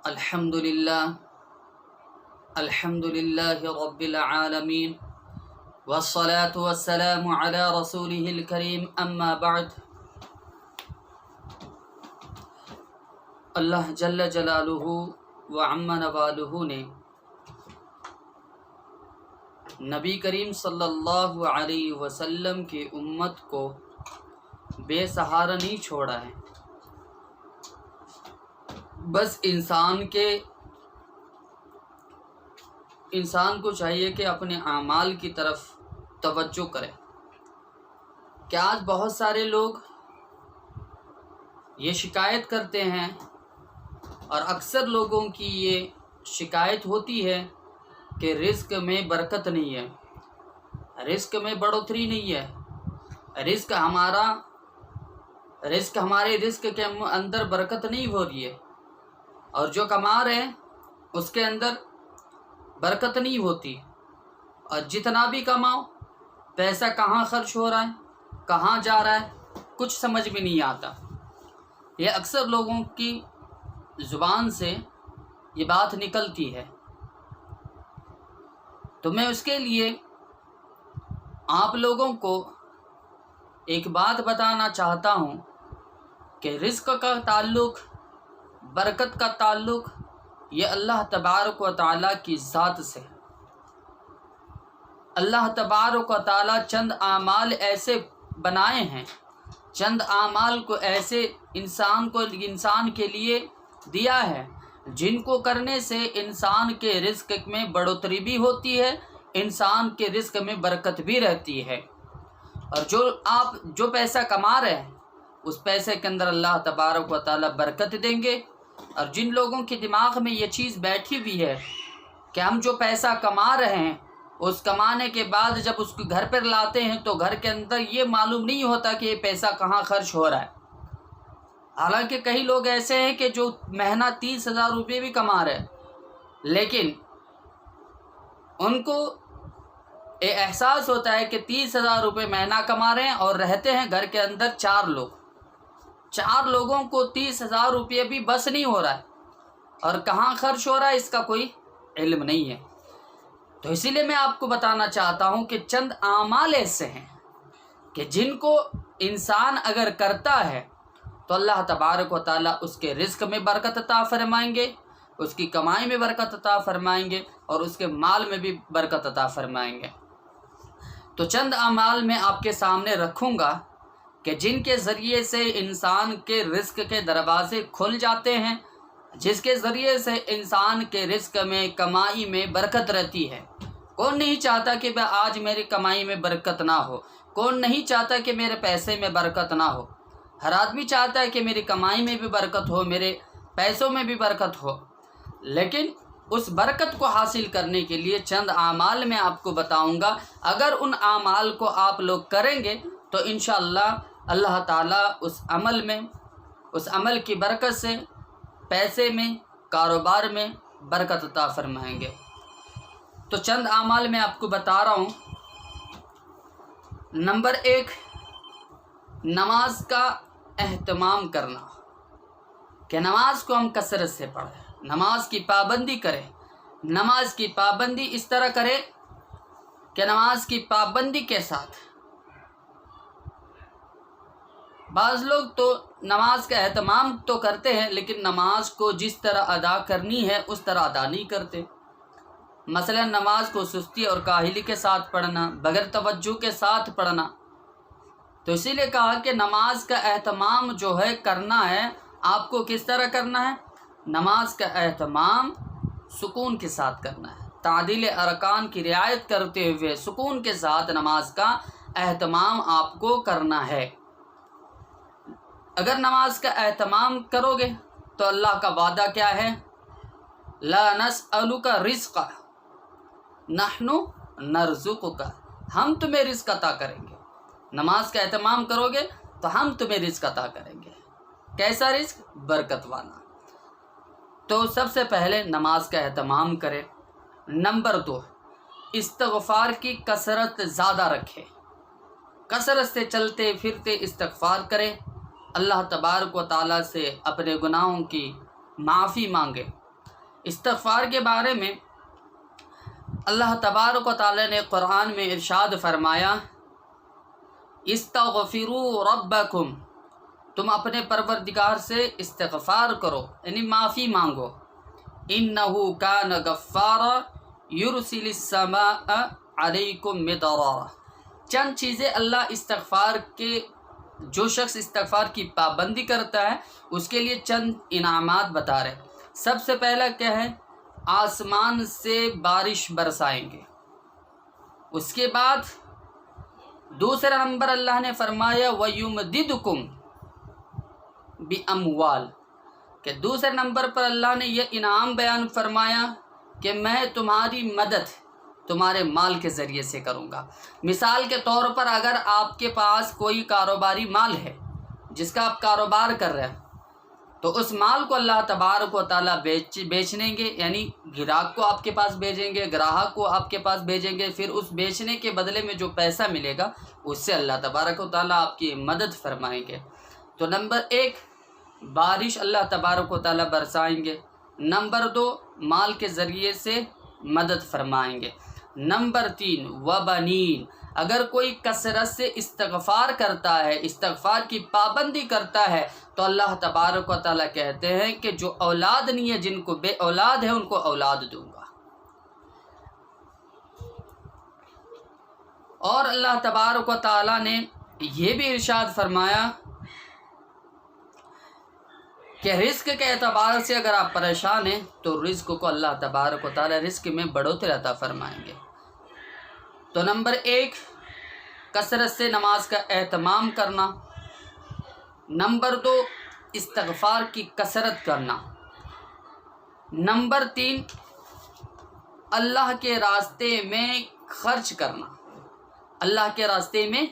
الحمدللہ رب العالمین والصلاة والسلام علی رسولہ الکریم اما بعد۔ اللہ جل جلالہ وعم نوالہ نے نبی کریم صلی اللہ علیہ وسلم کی امت کو بے سہارا نہیں چھوڑا ہے۔ بس انسان کو چاہیے کہ اپنے اعمال کی طرف توجہ کرے۔ کہ آج بہت سارے لوگ یہ شکایت کرتے ہیں، اور اکثر لوگوں کی یہ شکایت ہوتی ہے کہ رزق میں برکت نہیں ہے، رزق میں بڑھوتری نہیں ہے، ہمارے رزق کے اندر برکت نہیں ہو رہی ہے، اور جو کما رہے ہیں اس کے اندر برکت نہیں ہوتی، اور جتنا بھی کماؤ پیسہ کہاں خرچ ہو رہا ہے، کہاں جا رہا ہے، کچھ سمجھ میں نہیں آتا۔ یہ اکثر لوگوں کی زبان سے یہ بات نکلتی ہے، تو میں اس کے لیے آپ لوگوں کو ایک بات بتانا چاہتا ہوں کہ رزق کا تعلق، برکت کا تعلق یہ اللہ تبارک و تعالیٰ کی ذات سے۔ اللہ تبارک و تعالیٰ چند اعمال ایسے بنائے ہیں، چند اعمال کو ایسے انسان کے لیے دیا ہے جن کو کرنے سے انسان کے رزق میں بڑھوتری بھی ہوتی ہے، انسان کے رزق میں برکت بھی رہتی ہے۔ اور آپ جو پیسہ کما رہے ہیں اس پیسے کے اندر اللہ تبارک و تعالیٰ برکت دیں گے۔ اور جن لوگوں کے دماغ میں یہ چیز بیٹھی ہوئی ہے کہ ہم جو پیسہ کما رہے ہیں اس کمانے کے بعد جب اس کو گھر پر لاتے ہیں تو گھر کے اندر یہ معلوم نہیں ہوتا کہ یہ پیسہ کہاں خرچ ہو رہا ہے۔ حالانکہ کئی لوگ ایسے ہیں کہ جو مہینہ 30,000 روپے بھی کما رہے ہیں، لیکن ان کو یہ احساس ہوتا ہے کہ 30,000 روپے مہینہ کما رہے ہیں اور رہتے ہیں گھر کے اندر 4 لوگ، 4 لوگوں کو 30,000 روپے بھی بس نہیں ہو رہا ہے، اور کہاں خرچ ہو رہا ہے اس کا کوئی علم نہیں ہے۔ تو اسی لیے میں آپ کو بتانا چاہتا ہوں کہ چند اعمال ایسے ہیں کہ جن کو انسان اگر کرتا ہے تو اللہ تبارک و تعالیٰ اس کے رزق میں برکت عطا فرمائیں گے، اس کی کمائی میں برکت عطا فرمائیں گے، اور اس کے مال میں بھی برکت عطا فرمائیں گے۔ تو چند اعمال میں آپ کے سامنے رکھوں گا کہ جن کے ذریعے سے انسان کے رزق کے دروازے کھل جاتے ہیں، جس کے ذریعے سے انسان کے رزق میں، کمائی میں برکت رہتی ہے۔ کون نہیں چاہتا کہ آج میری کمائی میں برکت نہ ہو؟ کون نہیں چاہتا کہ میرے پیسے میں برکت نہ ہو؟ ہر آدمی چاہتا ہے کہ میری کمائی میں بھی برکت ہو، میرے پیسوں میں بھی برکت ہو۔ لیکن اس برکت کو حاصل کرنے کے لیے چند اعمال میں آپ کو بتاؤں گا، اگر ان اعمال کو آپ لوگ کریں گے تو انشاءاللہ اللہ تعالیٰ اس عمل کی برکت سے پیسے میں، کاروبار میں برکت عطا فرمائیں گے۔ تو چند اعمال میں آپ کو بتا رہا ہوں۔ نمبر 1، نماز کا اہتمام کرنا، کہ نماز کو ہم کثرت سے پڑھیں، نماز کی پابندی کریں۔ نماز کی پابندی اس طرح کریں کہ نماز کی پابندی کے ساتھ، بعض لوگ تو نماز کا اہتمام تو کرتے ہیں لیکن نماز کو جس طرح ادا کرنی ہے اس طرح ادا نہیں کرتے۔ مثلا نماز کو سستی اور کاہلی کے ساتھ پڑھنا، بغیر توجہ کے ساتھ پڑھنا۔ تو اسی لیے کہا کہ نماز کا اہتمام جو ہے کرنا ہے، آپ کو کس طرح کرنا ہے؟ نماز کا اہتمام سکون کے ساتھ کرنا ہے، تعدیل ارکان کی رعایت کرتے ہوئے سکون کے ساتھ نماز کا اہتمام آپ کو کرنا ہے۔ اگر نماز کا اہتمام کرو گے تو اللہ کا وعدہ کیا ہے؟ لا نسألک رزقا نحن نرزقک، ہم تمہیں رزق عطا کریں گے۔ نماز کا اہتمام کرو گے تو ہم تمہیں رزق عطا کریں گے۔ کیسا رزق؟ برکت والا۔ تو سب سے پہلے نماز کا اہتمام کریں۔ نمبر 2، استغفار کی کثرت زیادہ رکھیں، کثرت سے چلتے پھرتے استغفار کریں، اللہ تبارک و تعالیٰ سے اپنے گناہوں کی معافی مانگے، استغفار کے بارے میں اللہ تبارک و تعالی نے قرآن میں ارشاد فرمایا، استغفروا ربکم، تم اپنے پروردگار سے استغفار کرو، یعنی معافی مانگو، انہ کان غفارا یرسل السماء علیکم مدرارا۔ چند چیزیں اللہ استغفار کے، جو شخص استغفار کی پابندی کرتا ہے اس کے لیے چند انعامات بتا رہے۔ سب سے پہلا کیا ہے؟ آسمان سے بارش برسائیں گے۔ اس کے بعد دوسرا نمبر اللہ نے فرمایا وَيُمْدِدُكُمْ بِأَمْوَالٍ، کہ دوسرے نمبر پر اللہ نے یہ انعام بیان فرمایا کہ میں تمہاری مدد تمہارے مال کے ذریعے سے کروں گا۔ مثال کے طور پر اگر آپ کے پاس کوئی کاروباری مال ہے جس کا آپ کاروبار کر رہے ہیں، تو اس مال کو اللہ تبارک و تعالیٰ بیچنے گے، یعنی گراہک کو آپ کے پاس بھیجیں گے، گراہک کو آپ کے پاس بھیجیں گے، پھر اس بیچنے کے بدلے میں جو پیسہ ملے گا اس سے اللہ تبارک و تعالیٰ آپ کی مدد فرمائیں گے۔ تو نمبر 1 بارش اللہ تبارک و تعالیٰ برسائیں گے، نمبر 2 مال کے ذریعے سے مدد فرمائیں گے، نمبر 3 وبنین، اگر کوئی کثرت سے استغفار کرتا ہے، استغفار کی پابندی کرتا ہے، تو اللہ تبارک و تعالیٰ کہتے ہیں کہ جو اولاد نہیں ہے، جن کو بے اولاد ہے ان کو اولاد دوں گا۔ اور اللہ تبارک و تعالیٰ نے یہ بھی ارشاد فرمایا کہ رزق کے اعتبار سے اگر آپ پریشان ہیں تو رزق کو اللہ تبارک و تعالیٰ رزق میں بڑھوتری عطا فرمائیں گے۔ تو نمبر 1 کثرت سے نماز کا اہتمام کرنا، نمبر 2 استغفار کی کثرت کرنا، نمبر 3 اللہ کے راستے میں خرچ کرنا، اللہ کے راستے میں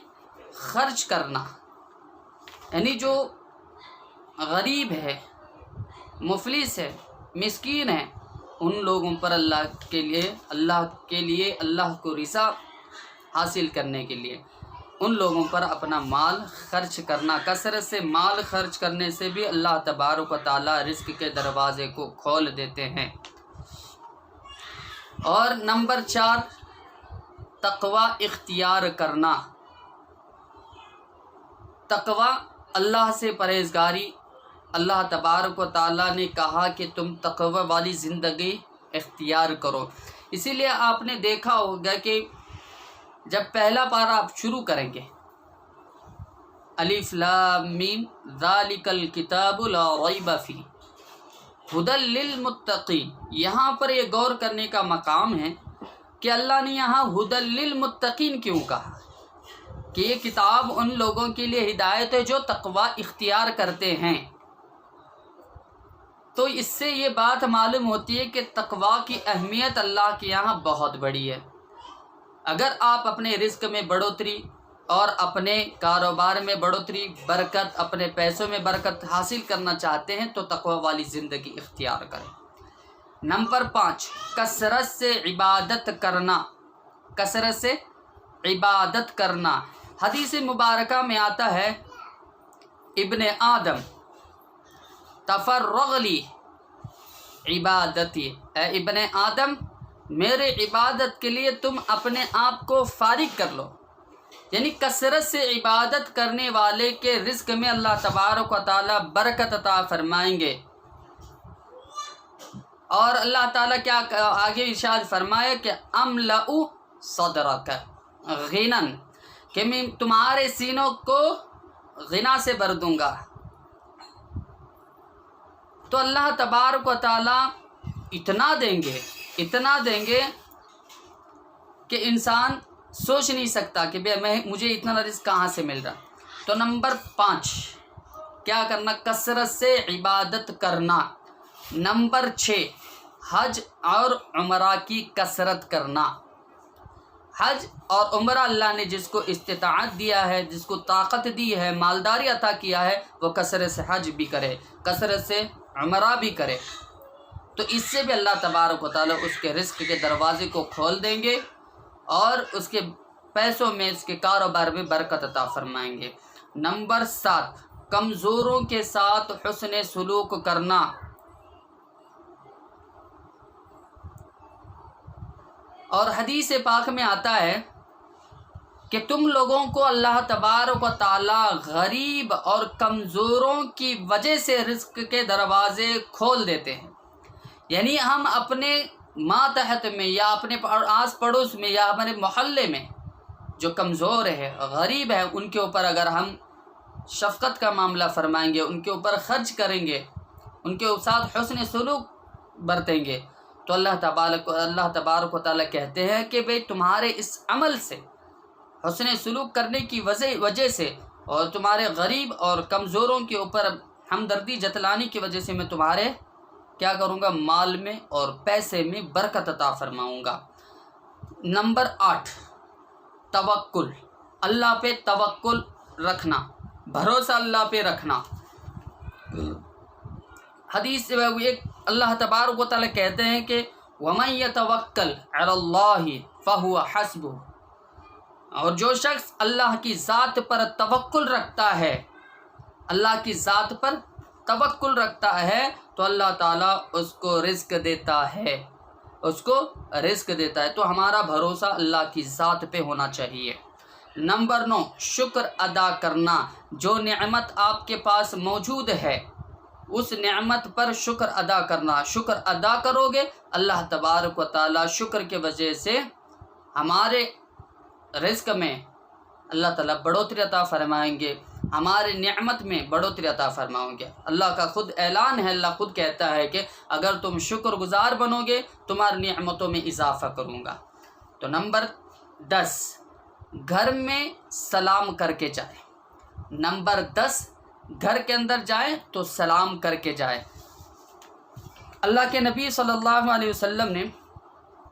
خرچ کرنا، یعنی جو غریب ہے، مفلس ہے، مسکین ہے، ان لوگوں پر اللہ کے لیے اللہ کو رضا حاصل کرنے کے لیے ان لوگوں پر اپنا مال خرچ کرنا۔ کثرت سے مال خرچ کرنے سے بھی اللہ تبارک و تعالیٰ رزق کے دروازے کو کھول دیتے ہیں۔ اور نمبر 4 تقوی اختیار کرنا، تقوی اللہ سے پرہیزگاری۔ اللہ تبارک و تعالیٰ نے کہا کہ تم تقوی والی زندگی اختیار کرو۔ اسی لیے آپ نے دیکھا ہوگا کہ جب پہلا پارہ آپ شروع کریں گے، الف لام میم ذالک الکتاب لا ریب فیہ ھدی للمتقین، یہاں پر یہ غور کرنے کا مقام ہے کہ اللہ نے یہاں ھدی للمتقین کیوں کہا، کہ یہ کتاب ان لوگوں کے لیے ہدایت ہے جو تقوی اختیار کرتے ہیں۔ تو اس سے یہ بات معلوم ہوتی ہے کہ تقوی کی اہمیت اللہ کے یہاں بہت بڑی ہے۔ اگر آپ اپنے رزق میں بڑھوتری اور اپنے کاروبار میں بڑھوتری، برکت، اپنے پیسوں میں برکت حاصل کرنا چاہتے ہیں تو تقوی والی زندگی اختیار کریں۔ نمبر 5 کثرت سے عبادت کرنا، کثرت سے عبادت کرنا۔ حدیث مبارکہ میں آتا ہے ابن آدم تفرغ لی عبادتی، اے ابن آدم میرے عبادت کے لیے تم اپنے آپ کو فارغ کر لو، یعنی کثرت سے عبادت کرنے والے کے رزق میں اللہ تبارک و تعالیٰ برکت عطا فرمائیں گے۔ اور اللہ تعالیٰ کیا آگے ارشاد فرمایا کہ املأ صدرک غنًا، کہ میں تمہارے سینوں کو غنا سے بھر دوں گا۔ تو اللہ تبارک و تعالیٰ اتنا دیں گے کہ انسان سوچ نہیں سکتا کہ مجھے اتنا رزق کہاں سے مل رہا۔ تو نمبر 5 کیا کرنا؟ کثرت سے عبادت کرنا۔ نمبر 6 حج اور عمرہ کی کثرت کرنا۔ حج اور عمرہ اللہ نے جس کو استطاعت دیا ہے، جس کو طاقت دی ہے، مالداری عطا کیا ہے، وہ کثرت سے حج بھی کرے، کثرت سے عمرہ بھی کرے، تو اس سے بھی اللہ تبارک و تعالیٰ اس کے رزق کے دروازے کو کھول دیں گے اور اس کے پیسوں میں، اس کے کاروبار میں برکت عطا فرمائیں گے۔ نمبر 7 کمزوروں کے ساتھ حسن سلوک کرنا۔ اور حدیث پاک میں آتا ہے کہ تم لوگوں کو اللہ تبارک و تعالی غریب اور کمزوروں کی وجہ سے رزق کے دروازے کھول دیتے ہیں. یعنی ہم اپنے ماتحت میں یا اپنے آس پڑوس میں یا ہمارے محلے میں جو کمزور ہے، غریب ہے، ان کے اوپر اگر ہم شفقت کا معاملہ فرمائیں گے، ان کے اوپر خرچ کریں گے، ان کے ساتھ حسن سلوک برتیں گے، تو اللہ تبارک و تعالیٰ کہتے ہیں کہ بھئی تمہارے اس عمل سے، حسن سلوک کرنے کی وجہ سے اور تمہارے غریب اور کمزوروں کے اوپر ہمدردی جتلانے کی وجہ سے میں تمہارے کیا کروں گا، مال میں اور پیسے میں برکت عطا فرماؤں گا. نمبر 8، توکل. اللہ پہ توکل رکھنا، بھروسہ اللہ پہ رکھنا. حدیث ایک اللہ تبارک و تعالیٰ کہتے ہیں کہ وَمَن يَتَوَكَّلْ عَلَى اللَّهِ فَهُوَ حَسْبُهُ، اور جو شخص اللہ کی ذات پر توکل رکھتا ہے، اللہ کی ذات پر توکل رکھتا ہے تو اللہ تعالیٰ اس کو رزق دیتا ہے، اس کو رزق دیتا ہے. تو ہمارا بھروسہ اللہ کی ذات پہ ہونا چاہیے. نمبر 9، شکر ادا کرنا. جو نعمت آپ کے پاس موجود ہے اس نعمت پر شکر ادا کرنا. شکر ادا کرو گے اللہ تبارک و تعالیٰ شکر کے وجہ سے ہمارے رزق میں اللہ تعالیٰ بڑھوتری عطا فرمائیں گے، ہمارے نعمت میں بڑھوتری عطا فرمائیں گے. اللہ کا خود اعلان ہے، اللہ خود کہتا ہے کہ اگر تم شکر گزار بنو گے تمہاری نعمتوں میں اضافہ کروں گا. تو نمبر 10، گھر میں سلام کر کے جائے. نمبر 10، گھر کے اندر جائے تو سلام کر کے جائے. اللہ کے نبی صلی اللہ علیہ وسلم نے،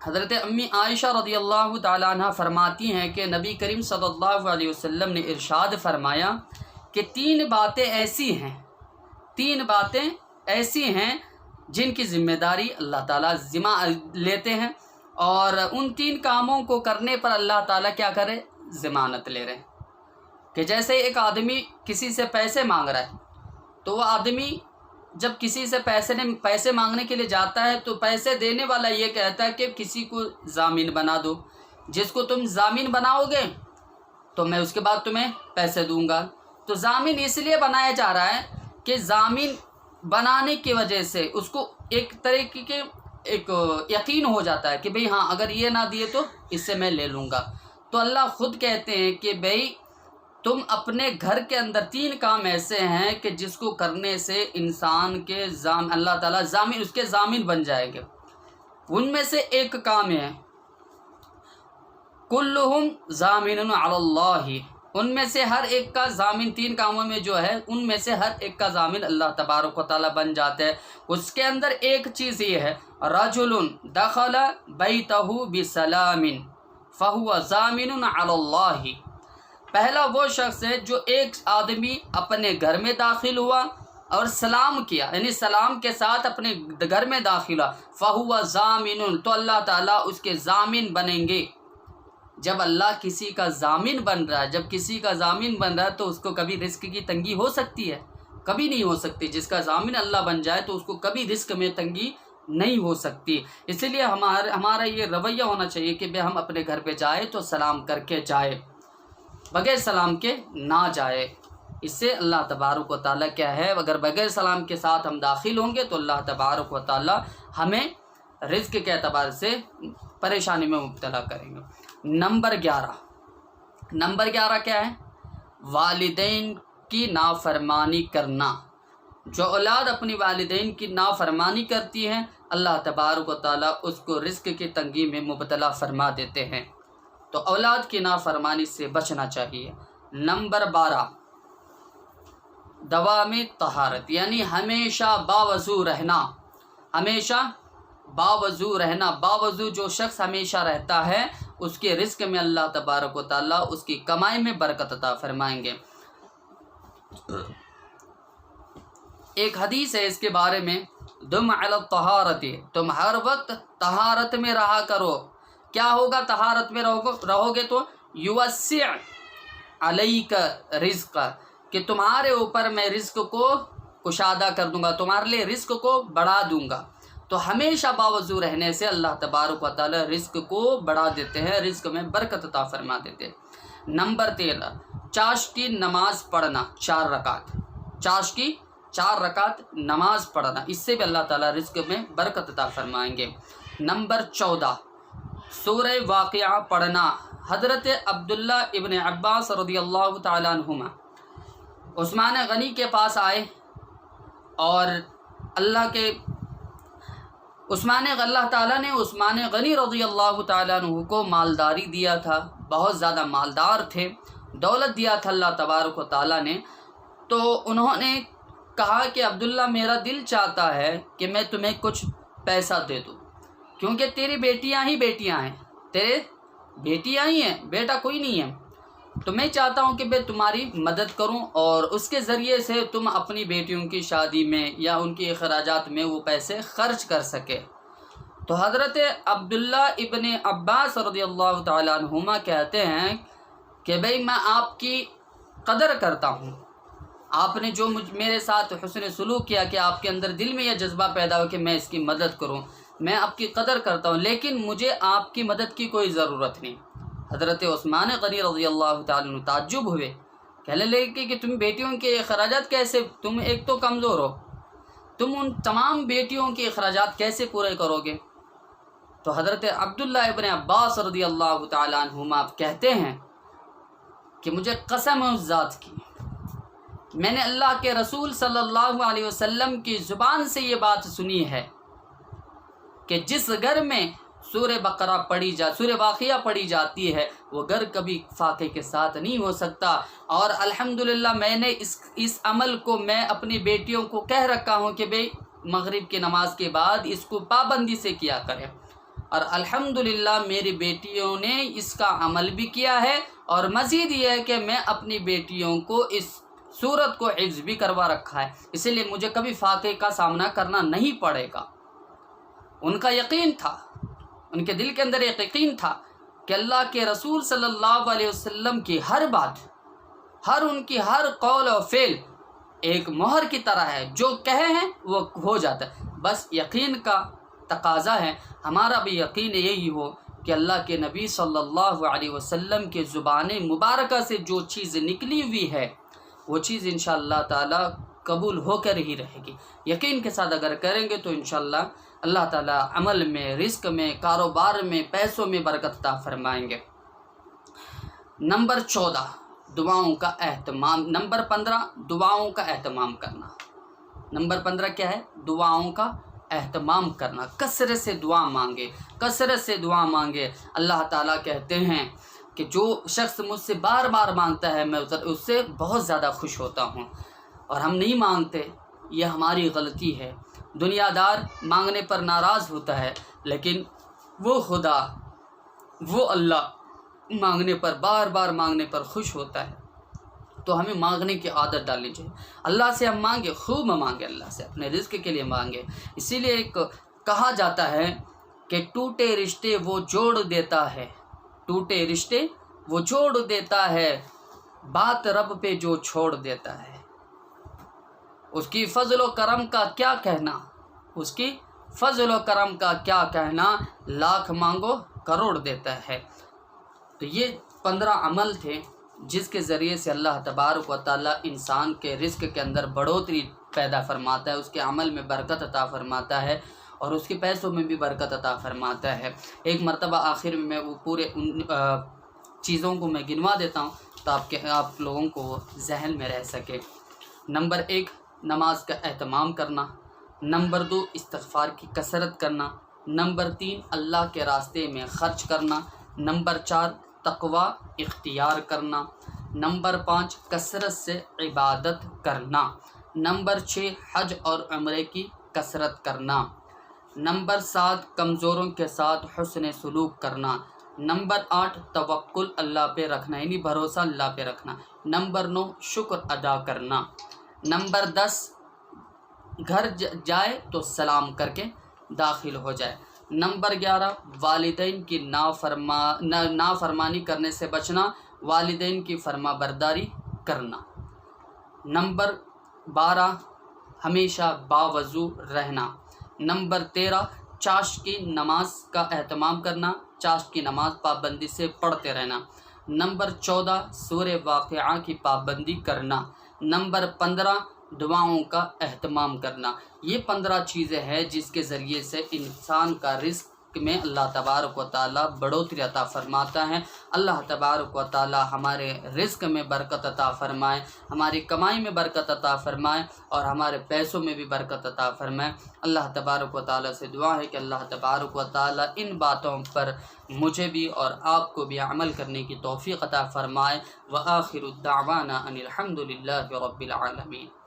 حضرت امی عائشہ رضی اللہ تعالیٰ عنہ فرماتی ہیں کہ نبی کریم صلی اللہ علیہ وسلم نے ارشاد فرمایا کہ 3 باتیں ایسی ہیں جن کی ذمہ داری اللہ تعالیٰ ذمہ لیتے ہیں، اور ان 3 کاموں کو کرنے پر اللہ تعالیٰ کیا کرے، ضمانت لے رہے ہیں. کہ جیسے ایک آدمی کسی سے پیسے مانگ رہا ہے، تو وہ آدمی جب کسی سے پیسے مانگنے کے لیے جاتا ہے تو پیسے دینے والا یہ کہتا ہے کہ کسی کو ضامن بنا دو، جس کو تم ضامن بناؤ گے تو میں اس کے بعد تمہیں پیسے دوں گا. تو ضامن اس لیے بنایا جا رہا ہے کہ ضامن بنانے کی وجہ سے اس کو ایک طریقے کے ایک یقین ہو جاتا ہے کہ بھئی ہاں اگر یہ نہ دیے تو اس سے میں لے لوں گا. تو اللہ خود کہتے ہیں کہ بھئی تم اپنے گھر کے اندر 3 کام ایسے ہیں کہ جس کو کرنے سے انسان کے اللہ تعالیٰ اس کے ضامن بن جائیں گے. ان میں سے ایک کام ہے کلہم ضامن علی اللہ. ان میں سے ہر ایک کا ضامن 3 کاموں میں جو ہے ان میں سے ہر ایک کا ضامن اللہ تبارک و تعالیٰ بن جاتا ہے. اس کے اندر ایک چیز یہ ہے رجل دخل بیتہ بسلام فہو ضامن علی اللہ. پہلا وہ شخص ہے جو ایک آدمی اپنے گھر میں داخل ہوا اور سلام کیا، یعنی سلام کے ساتھ اپنے گھر میں داخل ہوا، فہو ضامن، تو اللہ تعالیٰ اس کے ضامن بنیں گے. جب اللہ کسی کا ضامن بن رہا ہے، تو اس کو کبھی رزق کی تنگی ہو سکتی ہے؟ کبھی نہیں ہو سکتی. جس کا ضامن اللہ بن جائے تو اس کو کبھی رزق میں تنگی نہیں ہو سکتی. اس لیے ہمارا یہ رویہ ہونا چاہیے کہ بھئی ہم اپنے گھر پہ جائے تو سلام کر کے جائے، بغیر سلام کے نہ جائے. اس سے اللہ تبارک و تعالیٰ کیا ہے، اگر بغیر سلام کے ساتھ ہم داخل ہوں گے تو اللہ تبارک و تعالیٰ ہمیں رزق کے اعتبار سے پریشانی میں مبتلا کریں گے. نمبر 11 کیا ہے؟ والدین کی نافرمانی کرنا. جو اولاد اپنی والدین کی نافرمانی کرتی ہیں اللہ تبارک و تعالیٰ اس کو رزق کی تنگی میں مبتلا فرما دیتے ہیں. تو اولاد کی نافرمانی سے بچنا چاہیے. نمبر 12 دوامی طہارت، یعنی ہمیشہ باوضو رہنا. باوضو جو شخص ہمیشہ رہتا ہے اس کے رزق میں اللہ تبارک و تعالیٰ اس کی کمائی میں برکت عطا فرمائیں گے. ایک حدیث ہے اس کے بارے میں، دم علی الطہارت، تم ہر وقت طہارت میں رہا کرو. کیا ہوگا طہارت میں رہو گے تو یوسع علیک رزق، کہ تمہارے اوپر میں رزق کو کشادہ کر دوں گا، تمہارے لیے رزق کو بڑھا دوں گا. تو ہمیشہ باوضو رہنے سے اللہ تبارک و تعالی رزق کو بڑھا دیتے ہیں، رزق میں برکت عطا فرما دیتے ہیں۔ نمبر 13، چاشت کی نماز پڑھنا 4 رکعت، چاشت کی 4 رکعت نماز پڑھنا، اس سے بھی اللہ تعالیٰ رزق میں برکت عطا فرمائیں گے۔ نمبر 14، سورہ واقعہ پڑھنا۔ حضرت عبداللہ ابن عباس رضی اللہ تعالیٰ عنہما عثمان غنی کے پاس آئے اور اللہ تعالیٰ نے عثمان غنی رضی اللہ تعالیٰ عنہ کو مالداری دیا تھا، بہت زیادہ مالدار تھے، دولت دیا تھا اللہ تبارک و تعالیٰ نے۔ تو انہوں نے کہا کہ عبداللہ میرا دل چاہتا ہے کہ میں تمہیں کچھ پیسہ دے دوں، کیونکہ تیری بیٹیاں ہی بیٹیاں ہیں، تیرے بیٹیاں ہی ہیں، بیٹا کوئی نہیں ہے، تو میں چاہتا ہوں کہ میں تمہاری مدد کروں اور اس کے ذریعے سے تم اپنی بیٹیوں کی شادی میں یا ان کے اخراجات میں وہ پیسے خرچ کر سکے۔ تو حضرت عبداللہ ابن عباس رضی اللہ تعالیٰ عنہما کہتے ہیں کہ بھئی میں آپ کی قدر کرتا ہوں، آپ نے جو میرے ساتھ حسن سلوک کیا کہ آپ کے اندر دل میں یہ جذبہ پیدا ہو کہ میں اس کی مدد کروں، میں آپ کی قدر کرتا ہوں، لیکن مجھے آپ کی مدد کی کوئی ضرورت نہیں۔ حضرت عثمان غنی رضی اللہ تعالیٰ عنہ تعجب ہوئے، کہنے لگے کہ تم بیٹیوں کے اخراجات کیسے، تم ایک تو کمزور ہو، تم ان تمام بیٹیوں کے اخراجات کیسے پورے کرو گے؟ تو حضرت عبداللہ ابن عباس رضی اللہ تعالیٰ عنہما کہتے ہیں کہ مجھے قسم ہے اس ذات کی، میں نے اللہ کے رسول صلی اللہ علیہ وسلم کی زبان سے یہ بات سنی ہے کہ جس گھر میں سورہ بقرہ سورہ واقعہ پڑھی جاتی ہے وہ گھر کبھی فاقے کے ساتھ نہیں ہو سکتا، اور الحمدللہ میں نے اس عمل کو میں اپنی بیٹیوں کو کہہ رکھا ہوں کہ بھئی مغرب کی نماز کے بعد اس کو پابندی سے کیا کریں، اور الحمدللہ میری بیٹیوں نے اس کا عمل بھی کیا ہے، اور مزید یہ ہے کہ میں اپنی بیٹیوں کو اس سورت کو حفظ بھی کروا رکھا ہے، اسی لیے مجھے کبھی فاقے کا سامنا کرنا نہیں پڑے گا۔ ان کا یقین تھا، ان کے دل کے اندر ایک یقین تھا کہ اللہ کے رسول صلی اللہ علیہ وسلم کی ہر بات، ان کی ہر قول و فعل ایک مہر کی طرح ہے، جو کہے ہیں وہ ہو جاتا ہے، بس یقین کا تقاضا ہے۔ ہمارا بھی یقین یہی ہو کہ اللہ کے نبی صلی اللہ علیہ وسلم کے زبان مبارکہ سے جو چیز نکلی ہوئی ہے وہ چیز انشاءاللہ تعالی قبول ہو کر ہی رہے گی۔ یقین کے ساتھ اگر کریں گے تو انشاءاللہ اللہ تعالیٰ عمل میں، رزق میں، کاروبار میں، پیسوں میں برکت عطا فرمائیں گے۔ نمبر 14، دعاؤں کا اہتمام۔ نمبر 15، دعاؤں کا اہتمام کرنا۔ نمبر 15 کیا ہے؟ دعاؤں کا اہتمام کرنا، کثرت سے دعا مانگے، کثرت سے دعا مانگے۔ اللہ تعالیٰ کہتے ہیں کہ جو شخص مجھ سے بار بار مانگتا ہے میں اس سے بہت زیادہ خوش ہوتا ہوں، اور ہم نہیں مانگتے، یہ ہماری غلطی ہے۔ دنیا دار مانگنے پر ناراض ہوتا ہے، لیکن وہ خدا، وہ اللہ مانگنے پر، بار بار مانگنے پر خوش ہوتا ہے۔ تو ہمیں مانگنے کی عادت ڈالنی چاہیے۔ اللہ سے ہم مانگے، خوب مانگے، اللہ سے اپنے رزق کے لیے مانگے۔ اسی لیے ایک کہا جاتا ہے کہ ٹوٹے رشتے وہ جوڑ دیتا ہے، ٹوٹے رشتے وہ جوڑ دیتا ہے، بات رب پہ جو چھوڑ دیتا ہے، اس کی فضل و کرم کا کیا کہنا، اس کی فضل و کرم کا کیا کہنا، لاکھ مانگو کروڑ دیتا ہے۔ تو یہ 15 عمل تھے جس کے ذریعے سے اللہ تبارک و تعالیٰ انسان کے رزق کے اندر بڑھوتری پیدا فرماتا ہے، اس کے عمل میں برکت عطا فرماتا ہے، اور اس کے پیسوں میں بھی برکت عطا فرماتا ہے۔ ایک مرتبہ آخر میں وہ پورے ان چیزوں کو میں گنوا دیتا ہوں تاکہ آپ لوگوں کو ذہن میں رہ سکے۔ نمبر 1، نماز کا اہتمام کرنا۔ نمبر 2، استغفار کی کثرت کرنا۔ نمبر 3، اللہ کے راستے میں خرچ کرنا۔ نمبر 4، تقوی اختیار کرنا۔ نمبر 5، کثرت سے عبادت کرنا۔ نمبر 6، حج اور عمرے کی کثرت کرنا۔ نمبر 7، کمزوروں کے ساتھ حسن سلوک کرنا۔ نمبر 8، توکل اللہ پہ رکھنا، یعنی بھروسہ اللہ پہ رکھنا۔ نمبر 9، شکر ادا کرنا۔ نمبر 10، گھر جائے تو سلام کر کے داخل ہو جائے۔ نمبر 11، والدین کی نافرمانی کرنے سے بچنا، والدین کی فرما برداری کرنا۔ نمبر 12، ہمیشہ باوضو رہنا۔ نمبر 13 چاشت کی نماز کا اہتمام کرنا، چاشت کی نماز پابندی سے پڑھتے رہنا۔ نمبر 14 سورہ واقعہ کی پابندی کرنا۔ نمبر 15 دعاؤں کا اہتمام کرنا۔ یہ 15 چیزیں ہیں جس کے ذریعے سے انسان کا رزق میں اللہ تبارک و تعالیٰ بڑھوتری عطا فرماتا ہے۔ اللہ تبارک و تعالیٰ ہمارے رزق میں برکت عطا فرمائے، ہماری کمائی میں برکت عطا فرمائے اور ہمارے پیسوں میں بھی برکت عطا فرمائے۔ اللہ تبارک و تعالیٰ سے دعا ہے کہ اللہ تبارک و تعالیٰ ان باتوں پر مجھے بھی اور آپ کو بھی عمل کرنے کی توفیق عطا فرمائے۔ وآخر الدعوانا ان الحمد للہ رب العالمین۔